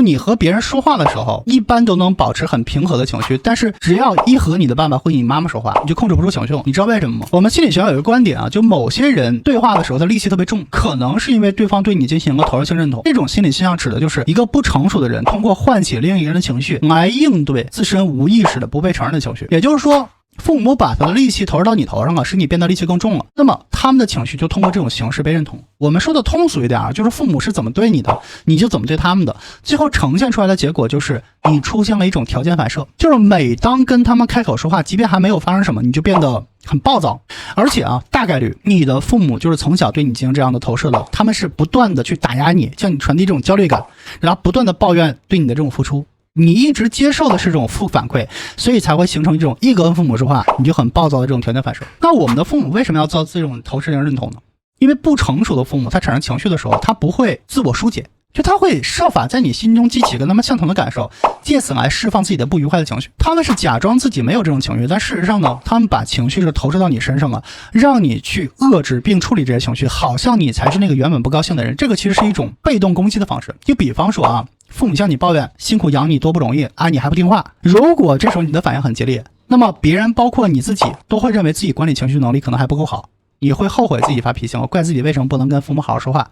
你和别人说话的时候，一般都能保持很平和的情绪，但是只要一和你的爸爸或你妈妈说话，你就控制不住情绪。你知道为什么吗？我们心理学上有一个观点啊，就某些人对话的时候他戾气特别重，可能是因为对方对你进行了投射性认同。这种心理现象指的就是一个不成熟的人通过唤起另一个人的情绪来应对自身无意识的不被承认的情绪。也就是说，父母把他的戾气投射到你头上了，使你变得戾气更重了，那么他们的情绪就通过这种形式被认同。我们说的通俗一点啊，就是父母是怎么对你的，你就怎么对他们的，最后呈现出来的结果就是你出现了一种条件反射，就是每当跟他们开口说话，即便还没有发生什么，你就变得很暴躁。而且啊，大概率你的父母就是从小对你进行这样的投射的，他们是不断的去打压你，向你传递这种焦虑感，然后不断的抱怨对你的这种付出，你一直接受的是这种负反馈，所以才会形成这种一跟父母说话你就很暴躁的这种条件反射。那我们的父母为什么要造这种投射性认同呢？因为不成熟的父母他产生情绪的时候，他不会自我疏解，就他会设法在你心中激起跟他们相同的感受，借此来释放自己的不愉快的情绪。他们是假装自己没有这种情绪，但事实上呢，他们把情绪是投射到你身上了，让你去遏制并处理这些情绪，好像你才是那个原本不高兴的人。这个其实是一种被动攻击的方式。就比方说啊，父母向你抱怨辛苦养你多不容易啊，你还不听话。如果这时候你的反应很激烈，那么别人包括你自己都会认为自己管理情绪能力可能还不够好，你会后悔自己发脾气，怪自己为什么不能跟父母好好说话。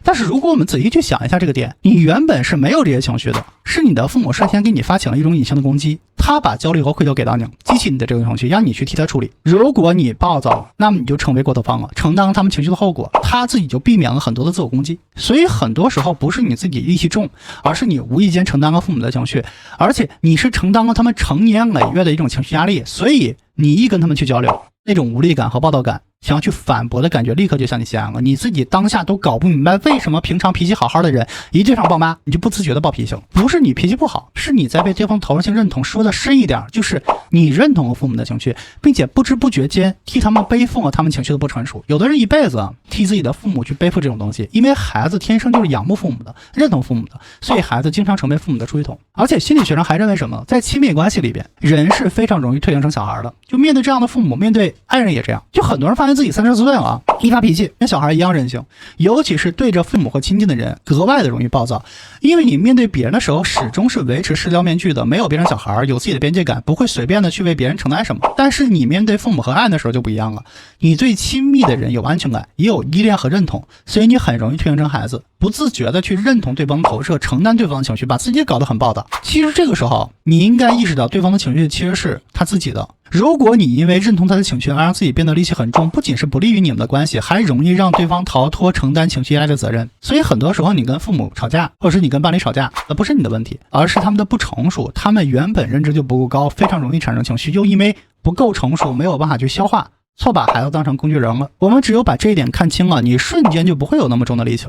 但是如果我们仔细去想一下这个点，你原本是没有这些情绪的，是你的父母率先给你发起了一种隐性的攻击，他把焦虑和愧疚给到你，激起你的这个情绪，让你去替他处理。如果你暴躁，那么你就成为过头方了，承担他们情绪的后果，他自己就避免了很多的自我攻击。所以很多时候不是你自己戾气重，而是你无意间承担了父母的情绪，而且你是承担了他们成年累月的一种情绪压力，所以你一跟他们去交流，那种无力感和暴躁感，想要去反驳的感觉立刻就向你袭来了，你自己当下都搞不明白为什么平常脾气好好的人一对上爸妈你就不自觉的暴脾气了。不是你脾气不好，是你在被对方投射性认同。说的深一点，就是你认同了父母的情绪，并且不知不觉间替他们背负了他们情绪的不成熟。有的人一辈子替自己的父母去背负这种东西，因为孩子天生就是仰慕父母的，认同父母的，所以孩子经常成为父母的出气筒。而且心理学上还认为什么，在亲密关系里边，人是非常容易退行成小孩的。就面对这样的父母，面对爱人也这样。就很多人发现自己30岁了，一发脾气跟小孩一样任性，尤其是对着父母和亲近的人格外的容易暴躁。因为你面对别人的时候始终是维持社交面具的，没有别人小孩，有自己的边界感，不会随便的去为别人承担什么。但是你面对父母和爱人的时候就不一样了，你对亲密的人有安全感，也有依恋和认同，所以你很容易退行成孩子，不自觉的去认同对方投射，承担对方的情绪，把自己搞得很暴躁。其实这个时候你应该意识到对方的情绪其实是他自己的，如果你因为认同他的情绪而让自己变得戾气很重，不仅是不利于你们的关系，还容易让对方逃脱承担情绪压力的责任。所以很多时候你跟父母吵架，或者是你跟伴侣吵架，那不是你的问题，而是他们的不成熟，他们原本认知就不够高，非常容易产生情绪，又因为不够成熟没有办法去消化，错把孩子当成工具人了。我们只有把这一点看清了，你瞬间就不会有那么重的戾气。